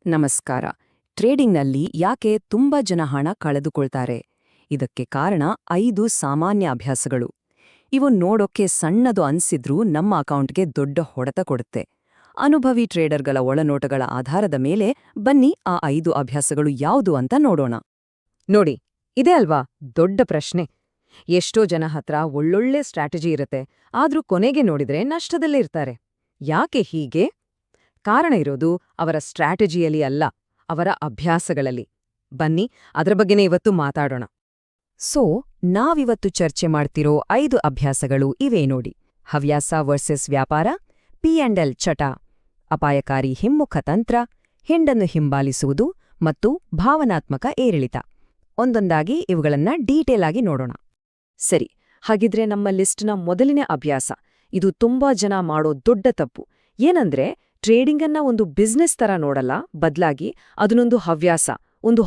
ನಮಸ್ಕಾರ. ಟ್ರೇಡಿಂಗ್ನಲ್ಲಿ ಯಾಕೆ ತುಂಬಾ ಜನ ಹಣ ಕಳೆದುಕೊಳ್ತಾರೆ? ಇದಕ್ಕೆ ಕಾರಣ 5 ಸಾಮಾನ್ಯ ಅಭ್ಯಾಸಗಳು. ಇವು ನೋಡೋಕ್ಕೆ ಸಣ್ಣದು ಅನ್ಸಿದ್ರೂ ನಮ್ಮ ಅಕೌಂಟ್ಗೆ ದೊಡ್ಡ ಹೊಡೆತ ಕೊಡುತ್ತೆ. ಅನುಭವಿ ಟ್ರೇಡರ್ಗಳ ಒಳನೋಟಗಳ ಆಧಾರದ ಮೇಲೆ ಬನ್ನಿ ಆ 5 ಅಭ್ಯಾಸಗಳು ಯಾವುದು ಅಂತ ನೋಡೋಣ. ನೋಡಿ, ಇದೇ ಅಲ್ವಾ ದೊಡ್ಡ ಪ್ರಶ್ನೆ. ಎಷ್ಟೋ ಜನ ಹತ್ರ ಒಳ್ಳೊಳ್ಳೆ ಸ್ಟ್ರಾಟಜಿ ಇರುತ್ತೆ, ಆದ್ರೂ ಕೊನೆಗೆ ನೋಡಿದ್ರೆ ನಷ್ಟದಲ್ಲೇ ಇರ್ತಾರೆ. ಯಾಕೆ ಹೀಗೆ? ಕಾರಣ ಇರೋದು ಅವರ ಸ್ಟ್ರಾಟಜಿಯಲ್ಲಿ ಅಲ್ಲ, ಅವರ ಅಭ್ಯಾಸಗಳಲ್ಲಿ. ಬನ್ನಿ ಅದರ ಬಗ್ಗೆನೇ ಇವತ್ತು ಮಾತಾಡೋಣ. ಸೊ ನಾವಿವತ್ತು ಚರ್ಚೆ ಮಾಡ್ತಿರೋ 5 ಅಭ್ಯಾಸಗಳು ಇವೇ ನೋಡಿ. ಹವ್ಯಾಸ ವರ್ಸಸ್ ವ್ಯಾಪಾರ, P&L ಚಟ, ಅಪಾಯಕಾರಿ ಹಿಮ್ಮುಖ ತಂತ್ರ, ಹಿಂಡನ್ನು ಹಿಂಬಾಲಿಸುವುದು ಮತ್ತು ಭಾವನಾತ್ಮಕ ಏರಿಳಿತ. ಒಂದೊಂದಾಗಿ ಇವುಗಳನ್ನ ಡೀಟೇಲ್ ಆಗಿ ನೋಡೋಣ. ಸರಿ, ಹಾಗಿದ್ರೆ ನಮ್ಮ ಲಿಸ್ಟ್ನ ಮೊದಲನೇ ಅಭ್ಯಾಸ. ಇದು ತುಂಬಾ ಜನ ಮಾಡೋ ದೊಡ್ಡ ತಪ್ಪು. ಏನಂದ್ರೆ ಟ್ರೇಡಿಂಗನ್ನ ಒಂದು ಬಿಸ್ನೆಸ್ ತರ ನೋಡಲ್ಲ, ಬದ್ಲಾಗಿ ಅದನ್ನೊಂದು ಹವ್ಯಾಸ, ಒಂದು